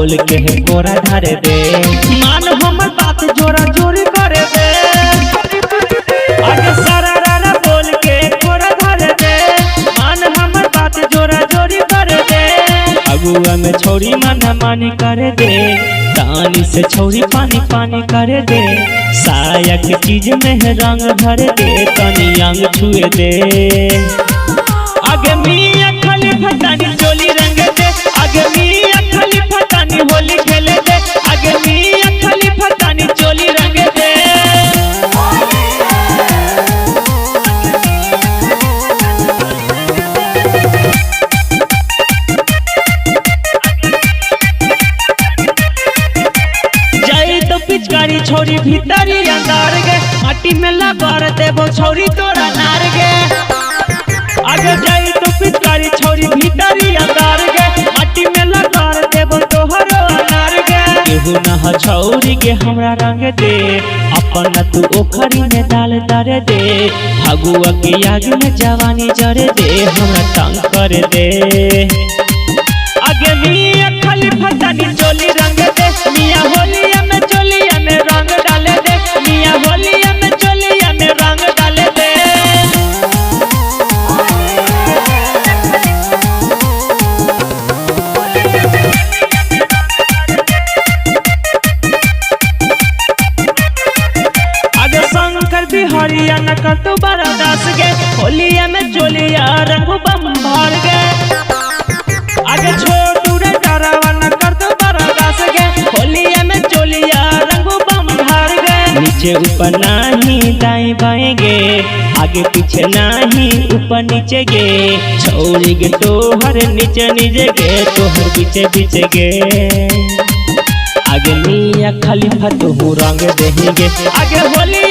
बोल के है कोरा धर दे। मान हमर बात जोरा जोरी कर दे। आगे सारा रारा बोल के कोरा धर दे। मान हमर बात जोरा जोरी कर दे। अगुआ में छोरी माना मानी कर दे। तानी से छोरी पानी पानी कर दे। साया के चीज में है रंग भर दे। तनी अंग छुए दे। आगे मियां खलीफा तानी चोली रंग दे। आगे मियां खलीफा तानी होली खेले दे। आगे मियां खलीफा तानी चोली रंग दे। जाई तो पिचकारी छोरी भीतरी अंगार गे। माटी में लबार देबो छोरी तोरा नार गे। आगे जाई तो पिचकारी छोरी भीतरी अंगार गे। माटी में लबार देबो तोहरो अनार गे। केहू ना छौरी के हमरा रंग दे। अपन तू ओखरी में डाल दर दे। फगुआ के आग में जवानी जरे दे। हमरा तंग कर दे। आगे मियां खलीफा तानी चोली रंग दे। मियां होलिया में चोलिया में रंग डाले दे। मियां होलिया में चोलिया में रंग डाले दे। आगे शंकर बिहारिया न कर तो बड़ा दास गे। होलिया में चोलिया रंग बम भर गे। आगे छोटू रे डरावा न कर तो बड़ा दास गे। होलिया में चोलिया रंग बम भर गे। नीचे ऊपर नाही दाएं बाएं गे। आगे पीछे नाही ऊपर नीचे गे। छोरी गे तोहर नीचे नीचे गे। तोहर पीछे पीछे गे। आगे मियां खलीफा तू रंग देंगे। आगे होली